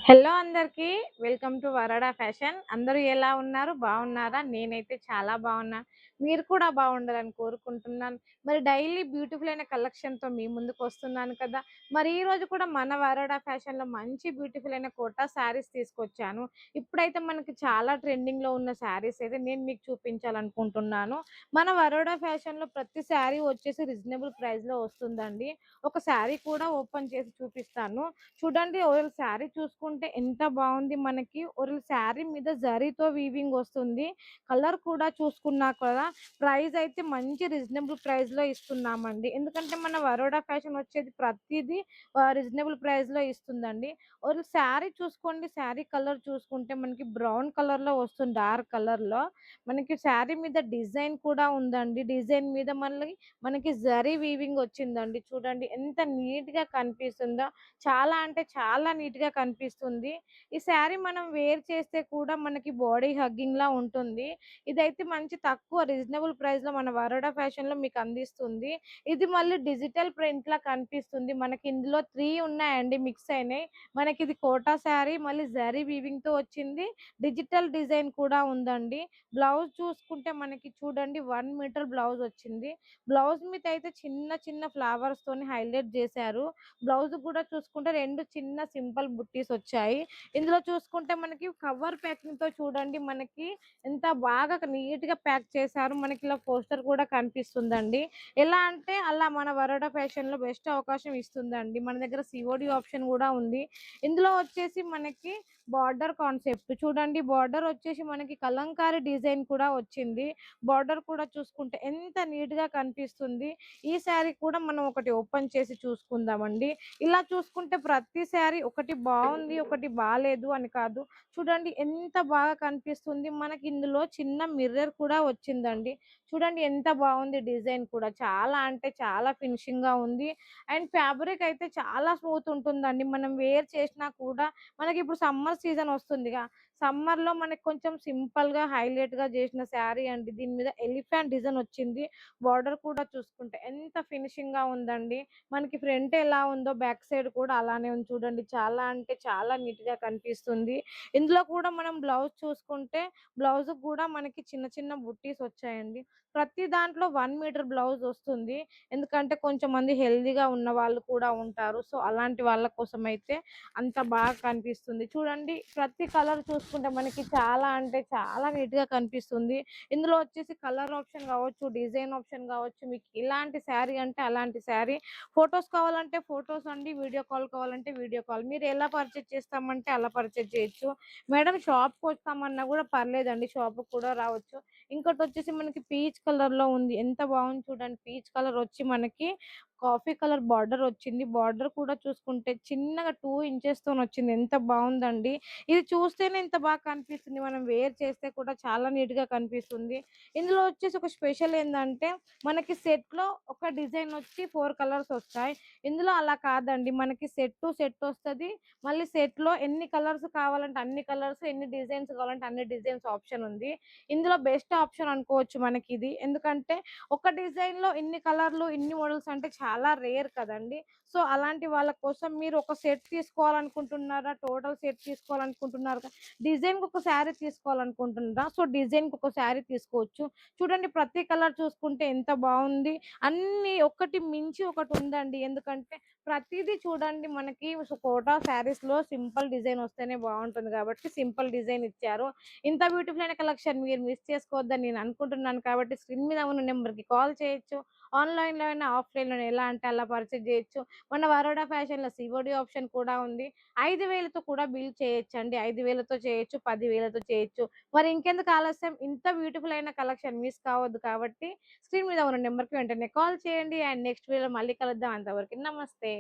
Hello అందరికీ welcome to వరడా fashion. అందరూ ఎలా ఉన్నారు? బాగున్నారా? నేనైతే చాలా బాగున్నా. మీరు కూడా బాగుండాలని కోరుకుంటున్నాను. మరి డైలీ బ్యూటిఫుల్ అయిన కలెక్షన్‌తో మీ ముందుకు వస్తున్నాను కదా! మరి ఈరోజు కూడా మన వరడా ఫ్యాషన్‌లో మంచి బ్యూటిఫుల్ అయిన కోటా శారీస్ తీసుకొచ్చాను. ఇప్పుడైతే మనకి చాలా ట్రెండింగ్‌లో ఉన్న శారీస్ అయితే నేను మీకు చూపించాలనుకుంటున్నాను. మన వరోడా ఫ్యాషన్‌లో ప్రతి శారీ వచ్చేసి రీజనబుల్ ప్రైస్‌లో వస్తుందండి. ఒక శారీ కూడా ఓపెన్ చేసి చూపిస్తాను. చూడండి ఓవరాల్ శారీ చూసుకుంటే ఎంత బాగుంది మనకి. ఓవరాల్ శారీ మీద జరీతో వీవింగ్ వస్తుంది. కలర్ కూడా చూసుకున్నా కూడా ప్రైస్ అయితే మంచి రీజనబుల్ ప్రైస్‌లో ఇస్తున్నామండి. ఎందుకంటే మన వరోడా ఫ్యాషన్ వచ్చేది ప్రతీదీ రీజనబుల్ ప్రైస్‌లో ఇస్తుందండి. ఓవరాల్ శారీ చూసుకోండి. శారీ కలర్ చూసుకుంటే మనకి బ్రౌన్ కలర్‌లో వస్తుంది. డార్క్ కలర్‌లో మనకి శారీ మీద డిజైన్ కూడా ఉందండి. డిజైన్ మీద మళ్ళీ మనకి జరీ వీవింగ్ వచ్చిందండి. చూడండి ఎంత నీట్‌గా కనిపిస్తుందో. చాలా అంటే చాలా నీట్‌గా కనిపిస్తుంది. ఈ శారీ మనం వేర్ చేస్తే కూడా మనకి బాడీ హగ్గింగ్‌లా ఉంటుంది. ఇదైతే మంచి తక్కువ రీజనబుల్ ప్రైస్‌లో మన వరోడా ఫ్యాషన్‌లో మీకు అందిస్తుంది. ఇది మళ్ళీ డిజిటల్ ప్రింట్‌లా కనిపిస్తుంది. మనకి ఇందులో 3 ఉన్నాయండి, మిక్స్ అయినాయి. మనకిది కోటా శారీ మళ్ళీ జరీ వీవింగ్‌తో వచ్చింది. డిజిటల్ డిజైన్ కూడా ఉందండి. బ్లౌజ్ చూసుకుంటే మనకి చూడండి 1 మీటర్ బ్లౌజ్ వచ్చింది. బ్లౌజ్ మీద అయితే చిన్న చిన్న ఫ్లవర్స్‌తోని హైలైట్ చేశారు. బ్లౌజ్ కూడా చూసుకుంటే 2 చిన్న సింపుల్ బుట్టీస్ వచ్చాయి. ఇందులో చూసుకుంటే మనకి కవర్ ప్యాకింగ్‌తో చూడండి మనకి ఎంత బాగా నీట్‌గా ప్యాక్ చేశారు. మనకి ఇలా పోస్టర్ కూడా కనిపిస్తుందండి. ఎలా అంటే అలా మన వరోడా ఫ్యాషన్‌లో బెస్ట్ అవకాశం ఇస్తుందండి. మన దగ్గర సీఓడీ ఆప్షన్ కూడా ఉంది. ఇందులో వచ్చేసి మనకి బార్డర్ కాన్సెప్ట్ చూడండి. బార్డర్ వచ్చేసి మనకి కలంకారీ డిజైన్ కూడా వచ్చింది. బార్డర్ కూడా చూసుకుంటే ఎంత నీట్‌గా కనిపిస్తుంది. ఈ శారీ కూడా మనం ఒకటి ఓపెన్ చేసి చూసుకుందామండి. ఇలా చూసుకుంటే ప్రతి శారీ ఒకటి బాగుంది, ఒకటి బాలేదు అని కాదు. చూడండి ఎంత బాగా కనిపిస్తుంది. మనకి ఇందులో చిన్న మిర్రర్ కూడా వచ్చిందండి. చూడండి ఎంత బాగుంది డిజైన్ కూడా. చాలా అంటే చాలా ఫినిషింగ్‌గా ఉంది. అండ్ ఫ్యాబ్రిక్ అయితే చాలా స్మూత్ ఉంటుందండి. మనం వేర్ చేసినా కూడా మనకిప్పుడు సమ్మర్ సీజన్ వస్తుందిగా. సమ్మర్‌లో మనకి కొంచెం సింపుల్‌గా హైలైట్‌గా చేసిన శారీ అండి. దీని మీద ఎలిఫెంట్ డిజైన్ వచ్చింది. బార్డర్ కూడా చూసుకుంటే ఎంత ఫినిషింగ్‌గా ఉందండి. మనకి ఫ్రంట్ ఎలా ఉందో బ్యాక్ సైడ్ కూడా అలానే ఉంది చూడండి. చాలా అంటే చాలా నీట్‌గా కనిపిస్తుంది. ఇందులో కూడా మనం బ్లౌజ్ చూసుకుంటే బ్లౌజ్‌కి కూడా మనకి చిన్న చిన్న బుట్టీస్ వచ్చాయండి. ప్రతి దాంట్లో 1 మీటర్ బ్లౌజ్ వస్తుంది. ఎందుకంటే కొంచెం మంది హెల్తీగా ఉన్న వాళ్ళు కూడా ఉంటారు. సో, అలాంటి వాళ్ళ కోసం అయితే అంత బాగా కనిపిస్తుంది. చూడండి ప్రతి కలర్ చూసుకుంటే మనకి చాలా అంటే చాలా నీట్‌గా కనిపిస్తుంది. ఇందులో వచ్చేసి కలర్ ఆప్షన్ కావచ్చు, డిజైన్ ఆప్షన్ కావచ్చు, మీకు ఇలాంటి శారీ అంటే అలాంటి శారీ. ఫోటోస్ కావాలంటే ఫోటోస్ అండి. వీడియో కాల్ కావాలంటే వీడియో కాల్. మీరు ఎలా పర్చేజ్ చేస్తామంటే అలా పర్చేజ్ చేయొచ్చు. మేడం షాప్‌కి వస్తామన్నా కూడా పర్లేదండి. షాప్‌కి కూడా రావచ్చు. ఇంకోటొచ్చేసి మనకి పీచ్ కలర్‌లో ఉంది. ఎంత బాగుంది చూడండి. పీచ్ కలర్ వచ్చి మనకి కాఫీ కలర్ బార్డర్ వచ్చింది. బార్డర్ కూడా చూసుకుంటే చిన్నగా 2 ఇంచెస్‌తోనొచ్చింది. ఎంత బావుందండి. ఇది చూస్తేనే ఇంత బాగా కనిపిస్తుంది. మనం వేర్ చేస్తే కూడా చాలా నీట్‌గా కనిపిస్తుంది. ఇందులో వచ్చేసి ఒక స్పెషల్ ఏందంటే మనకి సెట్‌లో ఒక డిజైన్ వచ్చి 4 కలర్స్ వస్తాయి. ఇందులో అలా కాదండి. మనకి సెట్ టు సెట్ వస్తది. మళ్ళీ సెట్‌లో ఎన్ని కలర్స్ కావాలంటే అన్ని కలర్స్, ఎన్ని డిజైన్స్ కావాలంటే అన్ని డిజైన్స్ ఆప్షన్ ఉంది. ఇందులో బెస్ట్ ఆప్షన్ అనుకోవచ్చు మనకిది. ఎందుకంటే ఒక డిజైన్‌లో ఇన్ని కలర్‌లు, ఇన్ని మోడల్స్ అంటే చాలా రేర్ కదండీ. సో, అలాంటి వాళ్ళ కోసం మీరు ఒక సెట్ తీసుకోవాలనుకుంటున్నారా? టోటల్ సెట్ తీసుకోవాలనుకుంటున్నారా? డిజైన్‌కి ఒక శారీ తీసుకోవాలనుకుంటున్నారా? సో, డిజైన్‌కి ఒక శారీ తీసుకోవచ్చు. చూడండి ప్రతి కలర్ చూసుకుంటే ఎంత బావుంది. అన్నీ ఒకటి మించి ఒకటి ఉందండి. ఎందుకంటే ప్రతీదీ చూడండి మనకి కోటా శారీస్‌లో సింపుల్ డిజైన్ వస్తేనే బావుంటుంది కాబట్టి సింపుల్ డిజైన్ ఇచ్చారు. ఇంత బ్యూటిఫుల్ అయిన కలెక్షన్ మీరు మిస్ చేసుకోవద్దని నేను అనుకుంటున్నాను కాబట్టి స్క్రీన్ మీద ఉన్న నెంబర్‌కి కాల్ చేయొచ్చు. ఆన్‌లైన్‌లో అయినా, ఆఫ్‌లైన్‌లో ఎలా అంటే అలా పర్చేజ్ చేయొచ్చు. మన వరోడా ఫ్యాషన్‌లో సీఓడీ ఆప్షన్ కూడా ఉంది. 5,000తో కూడా బిల్ చేయొచ్చండి. 5,000తో చేయొచ్చు, 10,000తో చేయొచ్చు. మరి ఇంకెందుకు ఆలస్యం? ఇంత బ్యూటిఫుల్ అయిన కలెక్షన్ మిస్ కావద్దు కాబట్టి స్క్రీన్ మీద ఉన్న నెంబర్‌కి వెంటనే కాల్ చేయండి. అండ్ నెక్స్ట్ వీడియోలో మళ్ళీ కలుద్దాం. అంతవరకు నమస్తే.